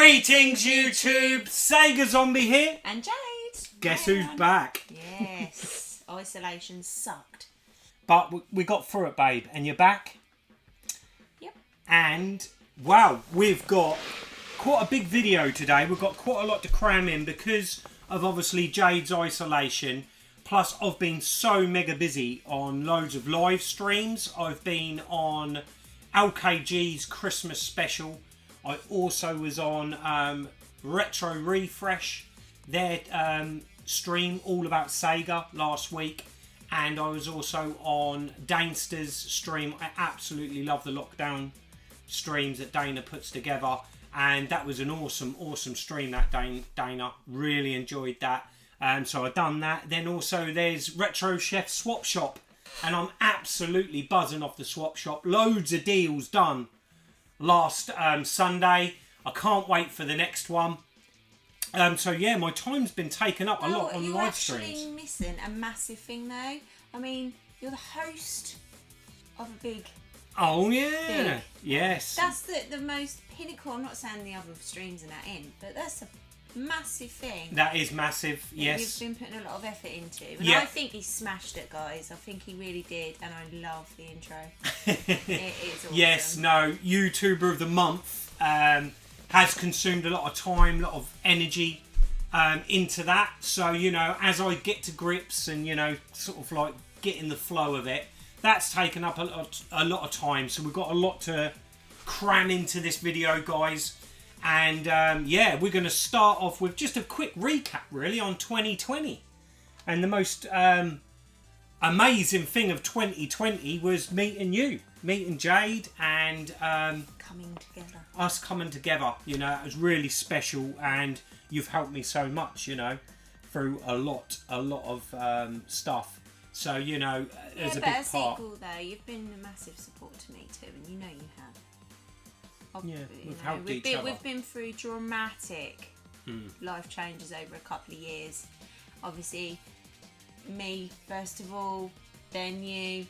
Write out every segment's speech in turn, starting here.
Greetings YouTube, Sega Zombie here. And Jade. Guess who's back? Yes, isolation sucked. But we got through it, babe, and you're back. Yep. And, wow, we've got quite a big video today. We've got quite a lot to cram in because of obviously Jade's isolation. Plus, I've been so mega busy on loads of live streams. I've been on LKG's Christmas special. I also was on Retro Refresh, their stream all about Sega last week. And I was also on Danester's stream. I absolutely love the lockdown streams that Dana puts together. And that was an awesome stream, that Dana. Really enjoyed that. So I've done that. Then also there's Retro Chef Swap Shop. And I'm absolutely buzzing off the Swap Shop. Loads of deals done last Sunday. I can't wait for the next one. So yeah, my time's been taken up a lot on live streams. You're actually missing a massive thing though. I mean, you're the host of a big... Oh yeah, big. Yes. That's the most pinnacle. I'm not saying the other streams are that in, but that's a massive thing. That is massive, yes. You've been putting a lot of effort into. And yeah. I think he smashed it, guys. I think he really did. And I love the intro. It is awesome. Yes, no, YouTuber of the month has consumed a lot of time, a lot of energy into that. So, you know, as I get to grips and, you know, sort of like get in the flow of it, that's taken up a lot of time. So we've got a lot to cram into this video, guys. And yeah, we're going to start off with just a quick recap, really, on 2020. And the most amazing thing of 2020 was meeting you, meeting Jade, and coming together. Us coming together. You know, it was really special, and you've helped me so much, you know, through a lot of stuff. So, you know, there's a big part. Sequel, though, you've been a massive support to me too, and you know you have. Yeah, we've helped each other. We've been through dramatic life changes over a couple of years. Obviously, me first of all, then you,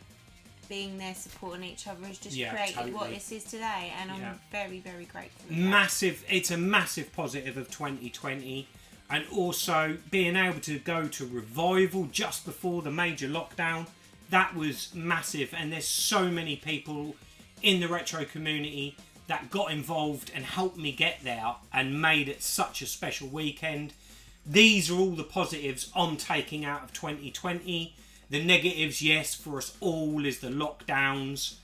being there supporting each other has just created what this is today, and I'm very, very grateful. Massive, it's a massive positive of 2020, and also being able to go to Revival just before the major lockdown, that was massive. And there's so many people in the retro community that got involved and helped me get there and made it such a special weekend. These are all the positives I'm taking out of 2020. The negatives, yes, for us all, is the lockdowns,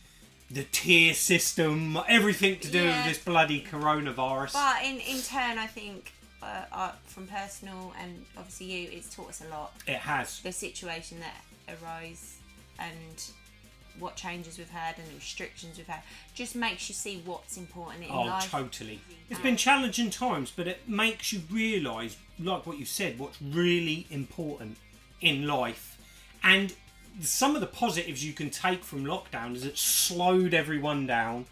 the tier system, everything to do with this bloody coronavirus. But in turn, I think, from personal and obviously you, it's taught us a lot. It has. The situation that arose and what changes we've had and the restrictions we've had just makes you see what's important in life. Oh, totally. It's been challenging times, but it makes you realise, like what you said, what's really important in life. And some of the positives you can take from lockdown is it slowed everyone down.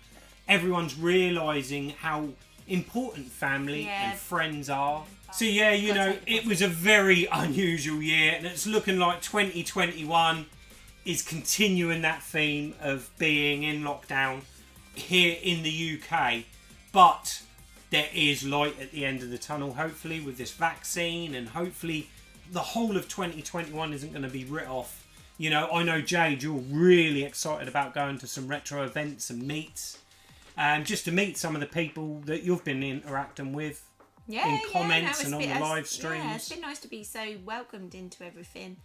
Everyone's realising how important family and friends are. So yeah, you know, it was a very unusual year, and it's looking like 2021 is continuing that theme of being in lockdown here in the UK. But there is light at the end of the tunnel, hopefully, with this vaccine, and hopefully the whole of 2021 isn't going to be writ off. You know, I know, Jade, you're really excited about going to some retro events and meets, just to meet some of the people that you've been interacting with in comments and on the live streams. Yeah, it's been nice to be so welcomed into everything,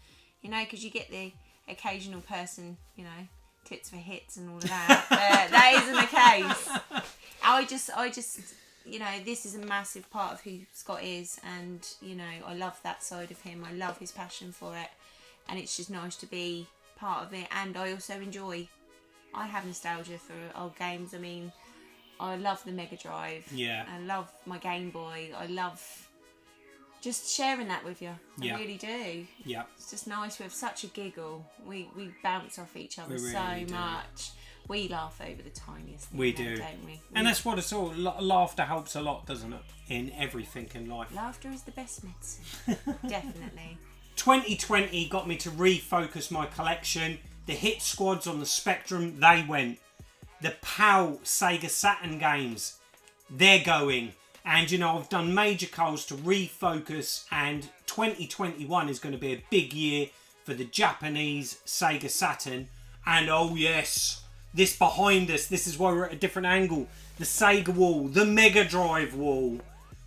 you know, because you get the occasional person, you know, tits for hits and all of that. That isn't the case. I just, you know, this is a massive part of who Scott is, and, you know, I love that side of him. I love his passion for it, and it's just nice to be part of it. And I also I have nostalgia for old games. I mean, I love the Mega Drive. Yeah. I love my Game Boy. I love just sharing that with you. I really do. Yeah. It's just nice. We have such a giggle. We bounce off each other so much. We laugh over the tiniest thing. We do. Don't we? And that's what it's all. Laughter helps a lot, doesn't it? In everything in life. Laughter is the best medicine. Definitely. 2020 got me to refocus my collection. The hit squads on the Spectrum, they went. The PAL Sega Saturn games, they're going. And, you know, I've done major calls to refocus, and 2021 is going to be a big year for the Japanese Sega Saturn. And, oh yes, this behind us, this is why we're at a different angle. The Sega Wall, the Mega Drive Wall.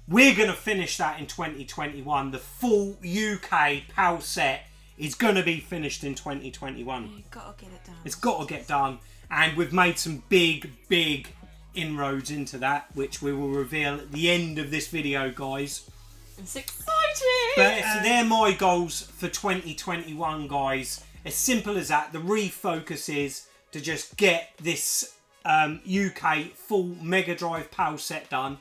We're going to finish that in 2021. The full UK PAL set is going to be finished in 2021. You've got to get it done. It's got to get done. And we've made some big inroads into that, which we will reveal at the end of this video, guys. It's exciting! But so they're my goals for 2021, guys. As simple as that. The refocus is to just get this UK full Mega Drive PAL set done.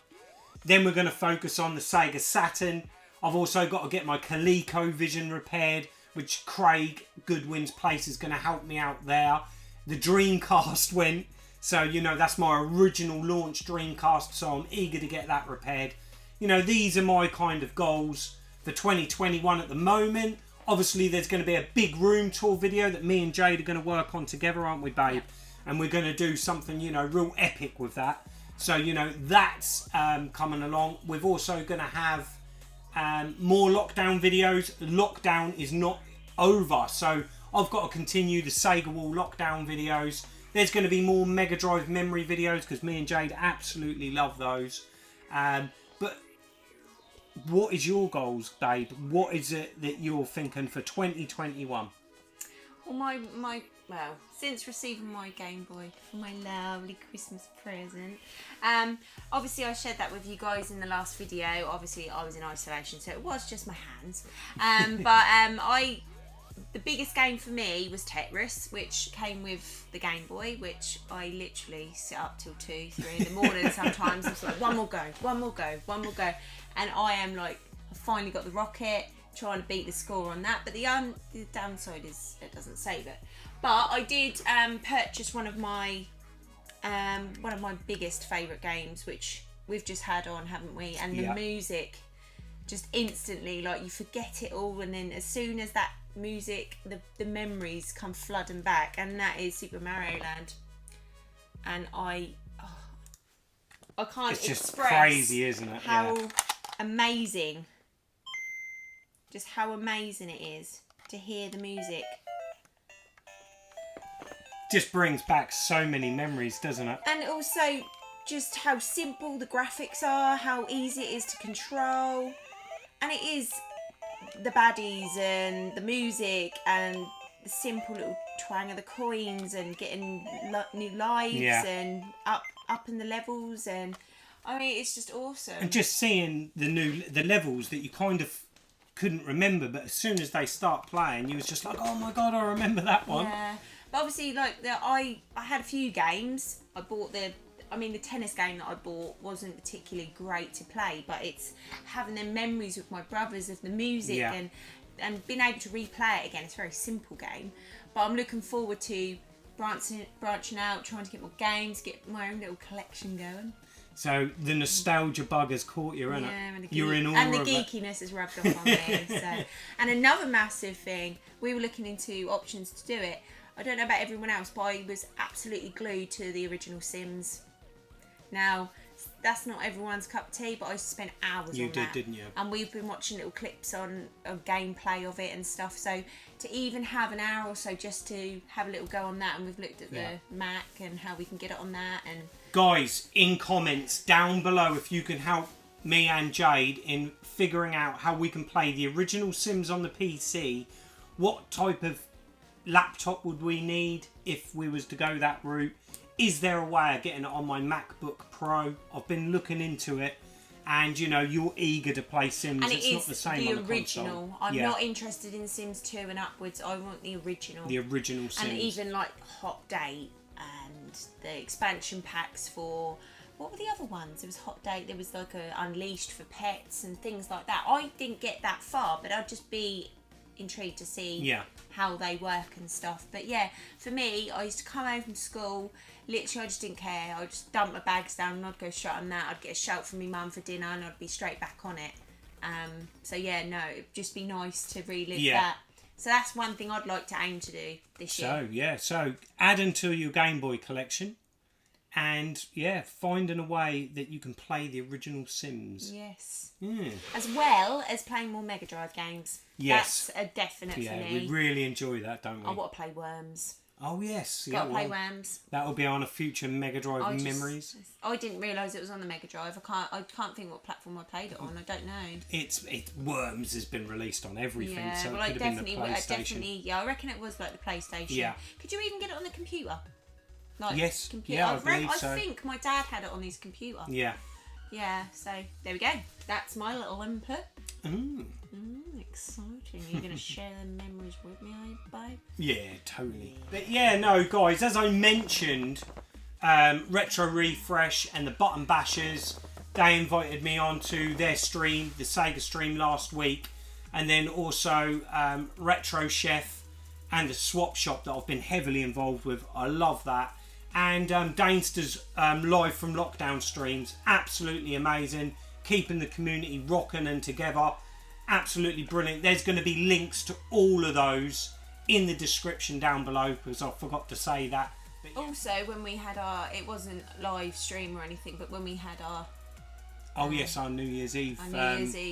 Then we're going to focus on the Sega Saturn. I've also got to get my ColecoVision repaired, which Craig Goodwins Place is going to help me out there. The Dreamcast went, so, you know, that's my original launch Dreamcast, so I'm eager to get that repaired. You know, these are my kind of goals for 2021 at the moment. Obviously, there's going to be a big room tour video that me and Jade are going to work on together, aren't we, babe? Yeah. And we're going to do something, you know, real epic with that. So, you know, that's coming along. We're also going to have more lockdown videos. Lockdown is not over, so I've got to continue the Sega Wall lockdown videos. There's going to be more Mega Drive memory videos because me and Jade absolutely love those. But what is your goals, babe? What is it that you're thinking for 2021? Well, well, since receiving my Game Boy for my lovely Christmas present, obviously I shared that with you guys in the last video. Obviously I was in isolation, so it was just my hands. The biggest game for me was Tetris, which came with the Game Boy, which I literally sit up till 2, 3 in the morning sometimes. It's like, one more go. And I am like, I finally got the rocket, trying to beat the score on that. But the downside is it doesn't save it. But I did purchase one of my biggest favourite games, which we've just had on, haven't we? And the music, just instantly, like, you forget it all, and then as soon as that music, the memories come flooding back, and that is Super Mario Land. And I can't it's just express crazy, isn't it? how amazing, just how amazing it is to hear the music. Just brings back so many memories, doesn't it? And also just how simple the graphics are, how easy it is to control, and it is the baddies and the music and the simple little twang of the coins and getting new lives and up in the levels, and I mean, it's just awesome. And just seeing the levels that you kind of couldn't remember, but as soon as they start playing, you was just like, oh my god, I remember that one. Yeah, but obviously, like, I had a few games. I bought the tennis game that I bought wasn't particularly great to play, but it's having them memories with my brothers of the music and being able to replay it again. It's a very simple game, but I'm looking forward to branching out, trying to get more games, get my own little collection going. So the nostalgia bug has caught you, innit? Yeah, you're in awe and the of geekiness has rubbed off on me. So, and another massive thing, we were looking into options to do it. I don't know about everyone else, but I was absolutely glued to the original Sims. Now, that's not everyone's cup of tea, but I used to spend hours on that. You did, didn't you? And we've been watching little clips on gameplay of it and stuff. So to even have an hour or so just to have a little go on that, and we've looked at the Mac and how we can get it on that. And guys, in comments down below, if you can help me and Jade in figuring out how we can play the original Sims on the PC, what type of laptop would we need if we was to go that route? Is there a way of getting it on my MacBook Pro? I've been looking into it, and you know, you're eager to play Sims. And it's not the same on the original. console. I'm not interested in Sims 2 and upwards. I want the original. The original Sims. And even like Hot Date and the expansion packs for, what were the other ones? There was Hot Date. There was like a Unleashed for pets and things like that. I didn't get that far, but I'd just be intrigued to see how they work and stuff. But yeah, for me, I used to come home from school. Literally, I just didn't care. I'd just dump my bags down and I'd go straight on that. I'd get a shout from my mum for dinner and I'd be straight back on it. So yeah, no, it'd just be nice to relive that. So that's one thing I'd like to aim to do this year. So add into your Game Boy collection, and yeah, finding a way that you can play the original Sims. Yes. Yeah. As well as playing more Mega Drive games. Yes. That's a definite for me. Yeah, we really enjoy that, don't we? I want to play Worms. Oh yes, Got to play Worms. That will be on a future Mega Drive memories. I didn't realise it was on the Mega Drive. I can't think what platform I played it on. I don't know. It's Worms has been released on everything, Yeah, so well, it could have been the PlayStation. Yeah, I reckon it was like the PlayStation. Yeah. Could you even get it on the computer? Like, Yes. Computer. Yeah, I believe so. I think my dad had it on his computer. Yeah. Yeah. So there we go. That's my little input. Exciting. You're going to share the memories with me, babe? Yeah, totally. But yeah, no, guys, as I mentioned, Retro Refresh and the Button Bashers, they invited me onto their stream, the Sega stream last week, and then also Retro Chef and the Swap Shop that I've been heavily involved with. I love that. And Danester's live from lockdown streams, absolutely amazing, keeping the community rocking and together. Absolutely brilliant. There's going to be links to all of those in the description down below, because I forgot to say that. But yeah. Also, when we had it wasn't live stream or anything, but when we had our our New Year's Eve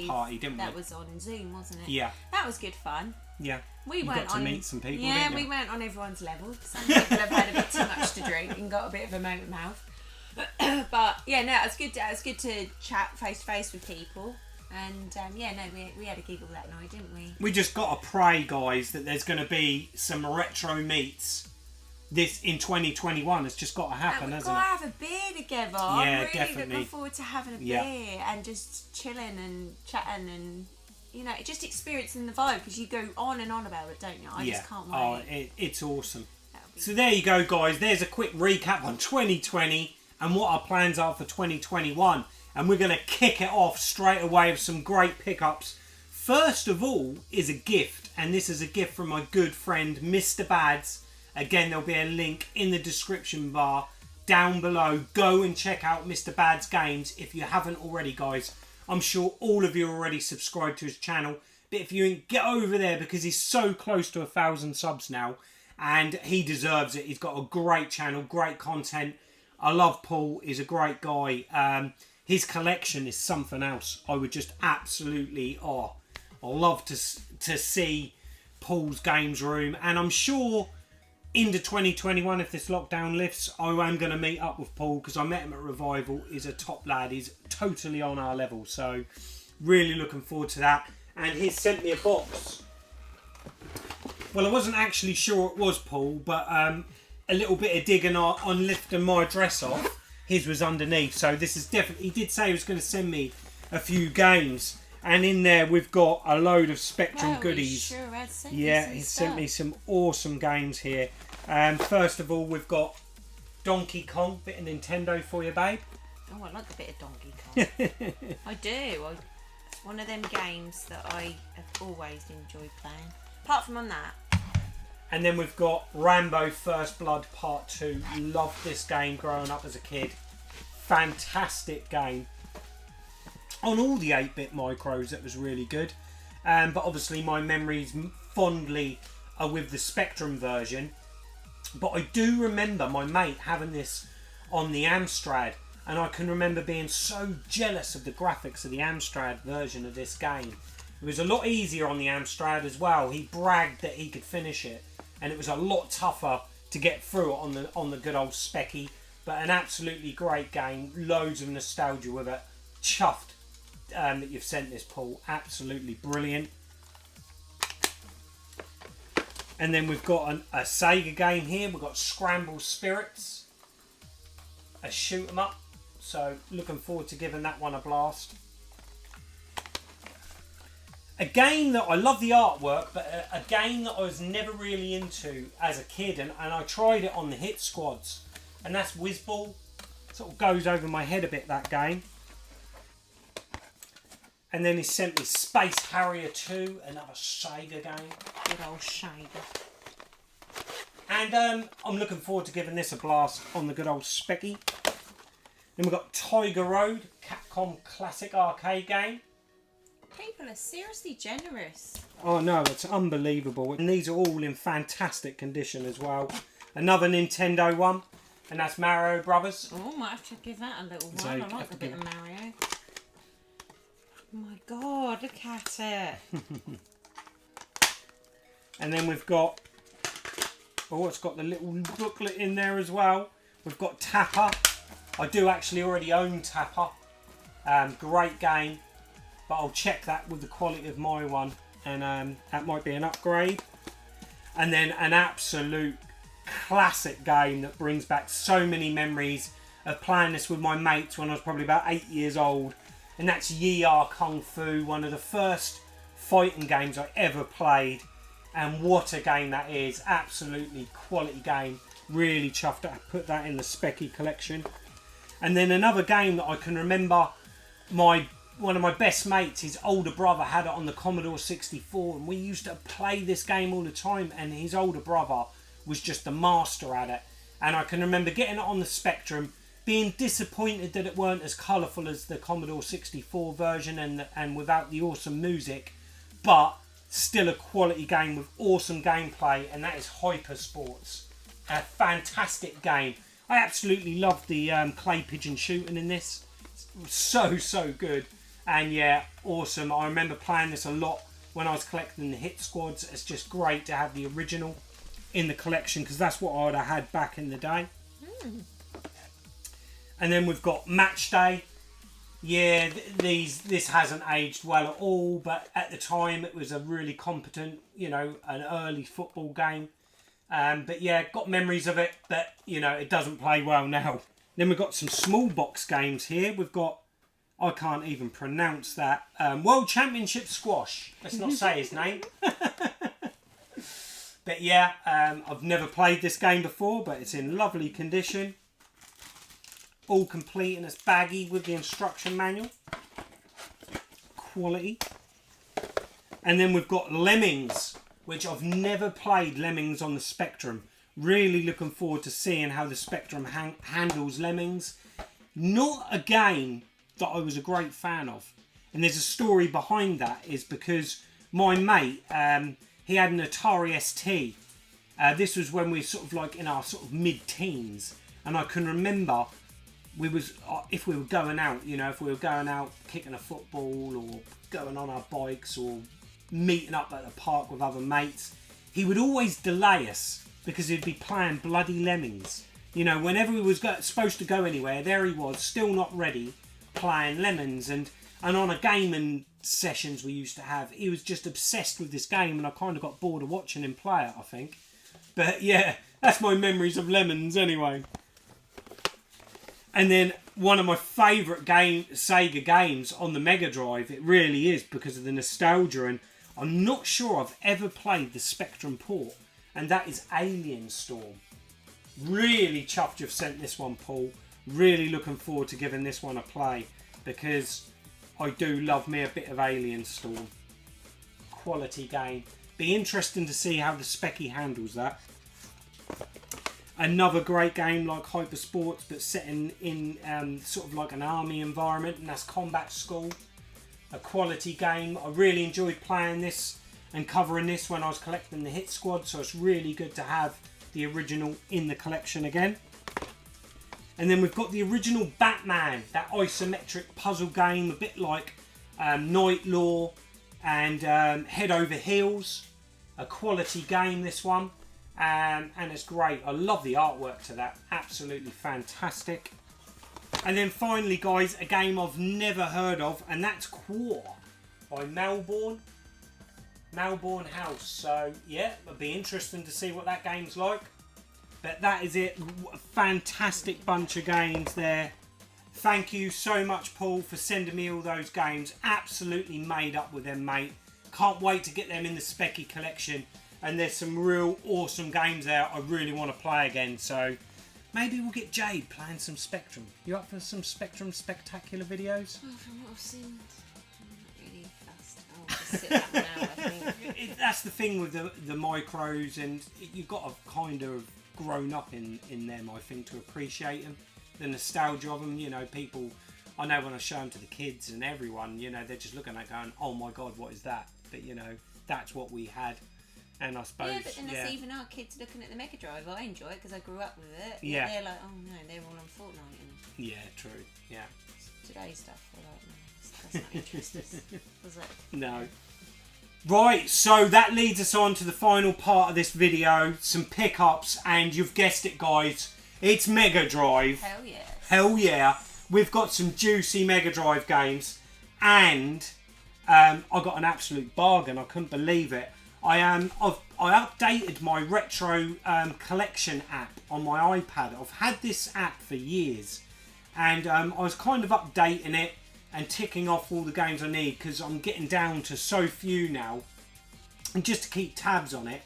party, didn't we? That was on Zoom, wasn't it? Yeah. That was good fun. Yeah. We got to meet some people. Yeah, didn't you? we weren't on everyone's level. Some people have had a bit too much to drink and got a bit of a motor mouth. But yeah, no, it's good. It's good to chat face to face with people. And we had a giggle that night, didn't we? We just got to pray, guys, that there's going to be some retro meets this in 2021. It's just got to happen, hasn't it? We've got to have a beer together. Yeah, I'm really definitely. looking forward to having a beer and just chilling and chatting and, just experiencing the vibe, because you go on and on about it, don't you? I just can't wait. Oh, it's awesome. So there you go, guys. There's a quick recap on 2020 and what our plans are for 2021. And we're going to kick it off straight away with some great pickups. First of all is a gift. And this is a gift from my good friend, Mr. Bads. Again, there'll be a link in the description bar down below. Go and check out Mr. Bads Games if you haven't already, guys. I'm sure all of you are already subscribed to his channel. But if you ain't, get over there, because he's so close to 1,000 subs now. And he deserves it. He's got a great channel, great content. I love Paul. He's a great guy. His collection is something else. I would just absolutely, I love to see Paul's games room. And I'm sure into 2021, if this lockdown lifts, I am going to meet up with Paul, because I met him at Revival. He's a top lad. He's totally on our level. So really looking forward to that. And he's sent me a box. Well, I wasn't actually sure it was Paul, but a little bit of digging on lifting my dress off. His was underneath, so this is definitely... He did say he was going to send me a few games, and in there we've got a load of Spectrum goodies. Sure had sent he sent me some awesome games here. First of all, we've got Donkey Kong, bit of Nintendo for you, babe. Oh, I like a bit of Donkey Kong. I do. It's one of them games that I have always enjoyed playing. Apart from on that. And then we've got Rambo First Blood Part 2. Loved this game growing up as a kid. Fantastic game. On all the 8-bit micros, it was really good. But obviously my memories fondly are with the Spectrum version. But I do remember my mate having this on the Amstrad. And I can remember being so jealous of the graphics of the Amstrad version of this game. It was a lot easier on the Amstrad as well. He bragged that he could finish it. And it was a lot tougher to get through it on the good old Specky. But an absolutely great game. Loads of nostalgia with it. Chuffed that you've sent this, Paul. Absolutely brilliant. And then we've got a Sega game here. We've got Scramble Spirits. A shoot 'em up. So looking forward to giving that one a blast. A game that I love the artwork, but a game that I was never really into as a kid, and I tried it on the Hit Squads, and that's Whizball. Sort of goes over my head a bit, that game. And then he sent me Space Harrier 2, another Sega game. Good old Sega. And I'm looking forward to giving this a blast on the good old Specky. Then we've got Tiger Road, Capcom classic arcade game. People are seriously generous. Oh no, it's unbelievable. And these are all in fantastic condition as well. Another Nintendo one. And that's Mario Brothers. Oh, might have to give that a little So one. you I like have the to bit give of Mario. Oh my God, look at it. And then we've got, oh, it's got the little booklet in there as well. We've got Tapper. I do actually already own Tapper. Great game, but I'll check that with the quality of my one, and that might be an upgrade. And then an absolute classic game that brings back so many memories of playing this with my mates when I was probably about 8 years old, and that's Yi Ar Kung Fu, one of the first fighting games I ever played. And what a game that is. Absolutely quality game. Really chuffed to put that in the Specky collection. And then another game that I can remember, one of my best mates, his older brother had it on the Commodore 64, and we used to play this game all the time, and his older brother was just the master at it. And I can remember getting it on the Spectrum, being disappointed that it weren't as colourful as the Commodore 64 version and without the awesome music, but still a quality game with awesome gameplay, and that is Hyper Sports. A fantastic game. I absolutely loved the clay pigeon shooting in this. So good. And yeah, awesome. I remember playing this a lot when I was collecting the hit squads. It's just great to have the original in the collection, because that's what I'd have had back in the day. And then we've got Match Day. Yeah, this hasn't aged well at all, but at the time it was a really competent, an early football game. But yeah, got memories of it, but it doesn't play well now. Then we've got some small box games here. We've got, I can't even pronounce that, World Championship Squash. Let's not say his name. But yeah, I've never played this game before, but it's in lovely condition. All complete, and it's baggy with the instruction manual. Quality. And then we've got Lemmings, which I've never played Lemmings on the Spectrum. Really looking forward to seeing how the Spectrum handles Lemmings. Not a game that I was a great fan of. And there's a story behind that, is because my mate, he had an Atari ST. This was when we were sort of like in our sort of mid-teens. And I can remember if we were going out, if we were going out kicking a football or going on our bikes or meeting up at the park with other mates, he would always delay us because he'd be playing bloody Lemmings. Whenever we was supposed to go anywhere, there he was, still not ready, playing Lemons. And on a gaming sessions we used to have, he was just obsessed with this game, and I kind of got bored of watching him play it, I think. But yeah, that's my memories of Lemons anyway. And then one of my favourite Sega games on the Mega Drive, it really is, because of the nostalgia, and I'm not sure I've ever played the Spectrum port, and that is Alien Storm. Really chuffed you've sent this one, Paul. Really looking forward to giving this one a play, because I do love me a bit of Alien Storm. Quality game. Be interesting to see how the Specky handles that. Another great game like Hyper Sports, but set in sort of like an army environment, and that's Combat School. A quality game. I really enjoyed playing this and covering this when I was collecting the hit squad, so it's really good to have the original in the collection again. And then we've got the original Batman, that isometric puzzle game, a bit like Night Law and Head Over Heels. A quality game, this one. And it's great. I love the artwork to that. Absolutely fantastic. And then finally, guys, a game I've never heard of, and that's Quar by Melbourne House. So yeah, it'll be interesting to see what that game's like. But that is it. A fantastic bunch of games there. Thank you so much, Paul, for sending me all those games. Absolutely made up with them, mate. Can't wait to get them in the Specky collection. And there's some real awesome games there I really want to play again. So maybe we'll get Jade playing some Spectrum. You up for some Spectrum spectacular videos? Oh, from what I've seen, I'm not really fussed. I'll just sit back now, I think. That's the thing with the micros, and you've got to kind of grown up in them, I think, to appreciate them. The nostalgia of them, people, I know when I show them to the kids and everyone, they're just looking at it going, oh my God, what is that? But, that's what we had. And I suppose... Yeah, but then it's even our kids looking at the Mega Drive. I enjoy it because I grew up with it. Yeah. They're like, oh no, they're all on Fortnite. And yeah, true. Yeah. today's stuff, we're like, no, that's not interesting. Was it? No. Right, so that leads us on to the final part of this video. Some pickups, and you've guessed it, guys. It's Mega Drive. Hell yeah. Hell yeah. We've got some juicy Mega Drive games. And I got an absolute bargain. I couldn't believe it. I updated my retro collection app on my iPad. I've had this app for years. And I was kind of updating it and ticking off all the games I need because I'm getting down to so few now. And just to keep tabs on it,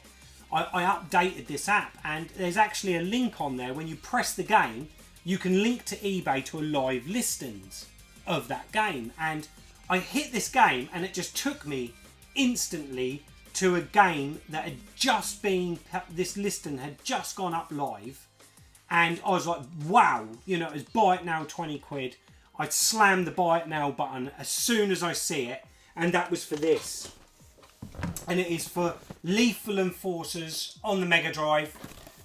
I updated this app, and there's actually a link on there. When you press the game, you can link to eBay to a live listings of that game. And I hit this game and it just took me instantly to a game that had just been, this listing had just gone up live. And I was like, wow, you know, it's buy it now, 20 quid. I'd slam the buy it now button as soon as I see it. And that was for this. And it is for Lethal Enforcers on the Mega Drive.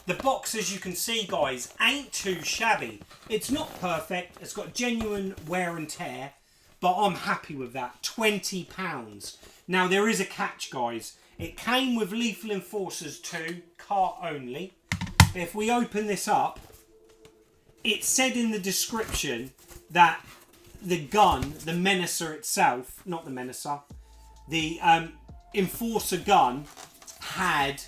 The box, as you can see, guys, ain't too shabby. It's not perfect. It's got genuine wear and tear. But I'm happy with that. £20. Now, there is a catch, guys. It came with Lethal Enforcers 2, cart only. If we open this up, it said in the description that the gun, the Menacer itself, not the Menacer, the Enforcer gun had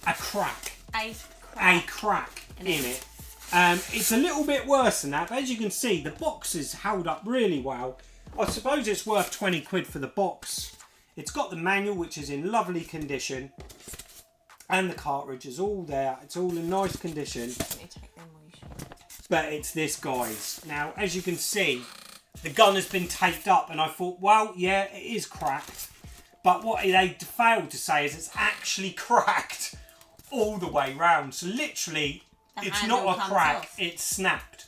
a crack. A crack in it. It's a little bit worse than that, but as you can see, the box is held up really well. I suppose it's worth 20 quid for the box. It's got the manual, which is in lovely condition. And the cartridge is all there. It's all in nice condition. But it's this, guys. Now, as you can see, the gun has been taped up, and I thought, well, yeah, it is cracked. But what they failed to say is it's actually cracked all the way round. So literally, it's not a crack, it's snapped.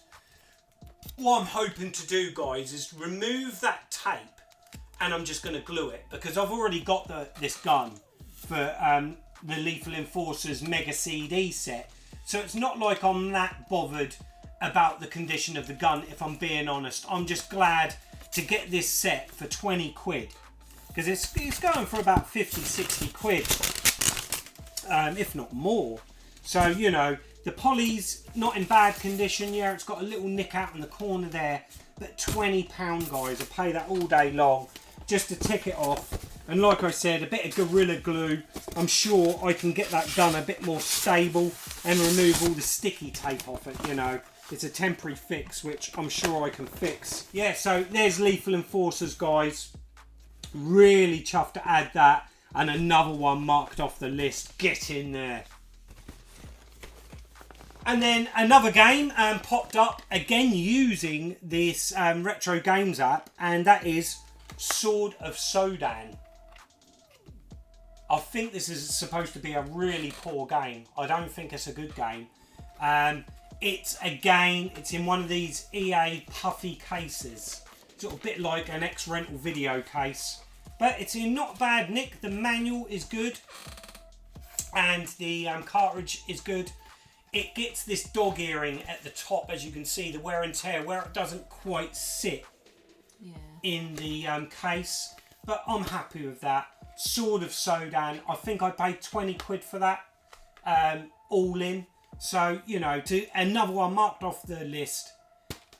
What I'm hoping to do, guys, is remove that tape, and I'm just going to glue it, because I've already got this gun for the Lethal Enforcers Mega CD set. So it's not like I'm that bothered about the condition of the gun, if I'm being honest. I'm just glad to get this set for 20 quid. Because it's going for about 50, 60 quid. If not more. So, you know, the poly's not in bad condition. Yeah, it's got a little nick out in the corner there. But £20, guys. I pay that all day long just to tick it off. And like I said, a bit of Gorilla Glue. I'm sure I can get that gun a bit more stable and remove all the sticky tape off it, you know. It's a temporary fix, which I'm sure I can fix. Yeah, so there's Lethal Enforcers, guys. Really chuffed to add that. And another one marked off the list. Get in there. And then another game popped up, again using this Retro Games app. And that is Sword of Sodan. I think this is supposed to be a really poor game. I don't think it's a good game. It's in one of these EA puffy cases. Sort of a bit like an ex-rental video case. But it's in not bad nick. The manual is good. And the cartridge is good. It gets this dog earring at the top, as you can see, the wear and tear, where it doesn't quite sit in the case. But I'm happy with that. Sword of Sodan. I think I paid 20 quid for that. All in. So, you know, to another one marked off the list.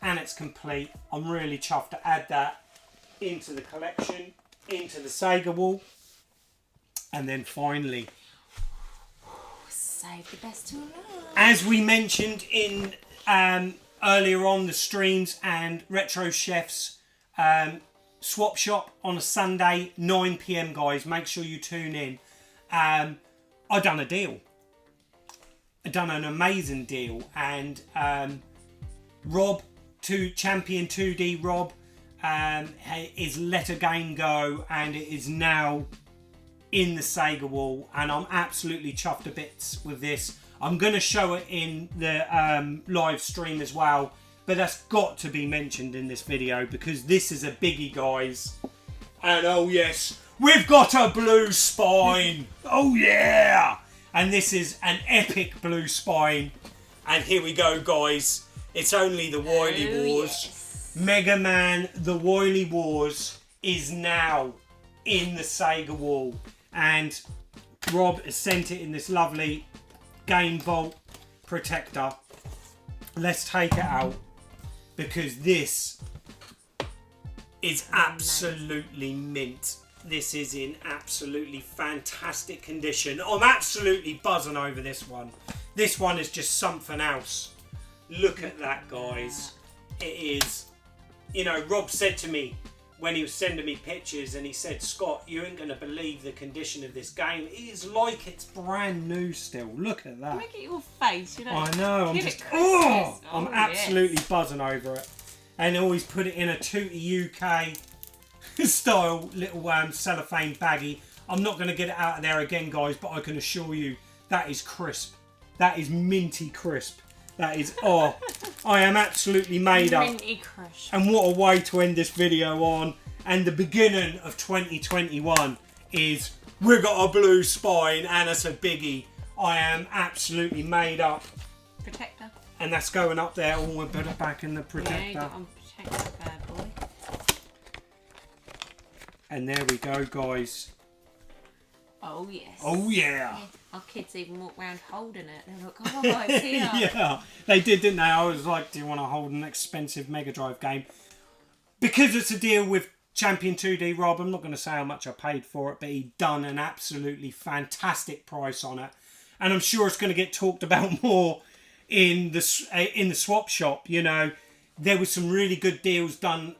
And it's complete. I'm really chuffed to add that into the collection. Into the Sega Wall. And then finally, save the best till last. As we mentioned in earlier on the streams and Retro Chef's swap shop on a Sunday, 9 PM, guys. Make sure you tune in. I done a deal. I done an amazing deal. And Rob, Champion 2D Rob, is let a game go, and it is now in the Sega Wall, and I'm absolutely chuffed to bits with this. I'm going to show it in the live stream as well, but that's got to be mentioned in this video because this is a biggie, guys. And oh yes, we've got a blue spine. Oh yeah. And this is an epic blue spine. And here we go, guys. It's only the Wily Wars. Yes. Mega Man The Wily Wars is now in the Sega Wall. And Rob has sent it in this lovely Game Vault protector. Let's take it out because this is absolutely mint. This is in absolutely fantastic condition. I'm absolutely buzzing over this one. This one is just something else. Look at that, guys. It is, you know, Rob said to me when he was sending me pictures and he said, Scott, you ain't going to believe the condition of this game. It is like it's brand new still. Look at that. Look at your face. You know, I know. I'm give just, it Christmas. I'm Oh, absolutely yes. buzzing over it. And always put it in a Tootie UK style little cellophane baggie. I'm not going to get it out of there again, guys, but I can assure you that is crisp. That is minty crisp. That is, I am absolutely made up. Minty crush. And what a way to end this video on. And the beginning of 2021 is we've got a blue spine and it's a biggie. I am absolutely made up. Protector. And that's going up there. Oh, we'll put it back in the Yeah, protector. you got on protector, bad boy. And there we go, guys. Oh yes. Oh yeah. Our kids even walk around holding it. They're like, oh, it's here. Yeah, they did, didn't they? I was like, do you want to hold an expensive Mega Drive game? Because it's a deal with Champion 2D, Rob, I'm not going to say how much I paid for it, but he done an absolutely fantastic price on it. And I'm sure it's going to get talked about more in the swap shop. You know, there was some really good deals done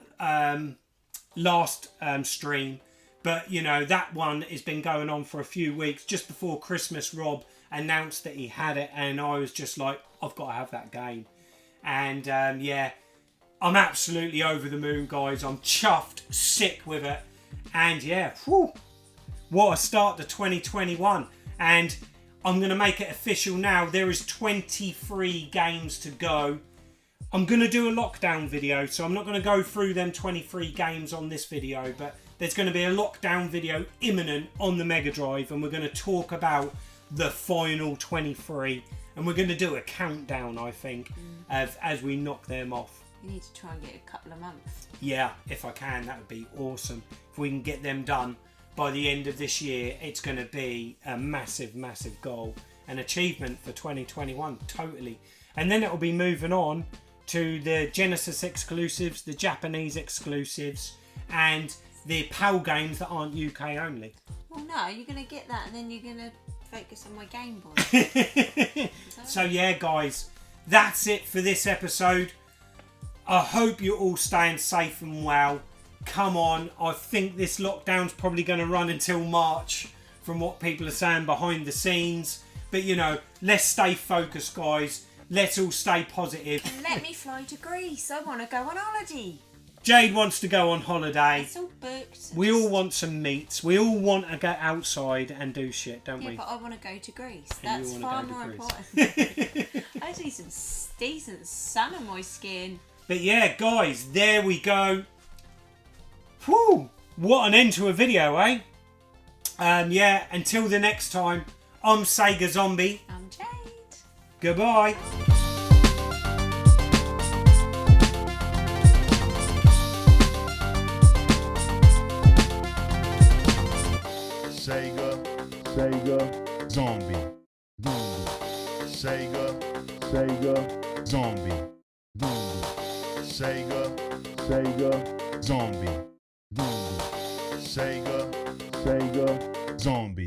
last stream. But, you know, that one has been going on for a few weeks. Just before Christmas, Rob announced that he had it. And I was just like, I've got to have that game. And, yeah, I'm absolutely over the moon, guys. I'm chuffed, sick with it. And, yeah, whew, what a start to 2021. And I'm going to make it official now. There is 23 games to go. I'm going to do a lockdown video. So I'm not going to go through them 23 games on this video. But there's going to be a lockdown video imminent on the Mega Drive, and we're going to talk about the final 23, and we're going to do a countdown, I think, as we knock them off. You need to try and get a couple of months. Yeah, if I can, that would be awesome. If we can get them done by the end of this year, it's going to be a massive, massive goal, an achievement for 2021, totally. And then it will be moving on to the Genesis exclusives, the Japanese exclusives, and the PAL games that aren't UK only. Well, no, you're going to get that and then you're going to focus on my Game Boy. So, yeah, guys, that's it for this episode. I hope you're all staying safe and well. Come on, I think this lockdown's probably going to run until March from what people are saying behind the scenes. But, you know, let's stay focused, guys. Let's all stay positive. Let me fly to Greece. I want to go on holiday. Jade wants to go on holiday. It's all booked. We all want some meats. We all want to get outside and do shit, don't Yeah, we? but I want to go to Greece. And That's you far wanna go more to important. I see some decent sun on my skin. But yeah, guys, there we go. Whew! What an end to a video, eh? Yeah, until the next time, I'm Sega Zombie. I'm Jade. Goodbye. Sega Zombie. Sega Zombie. Sega Zombie. Sega Zombie.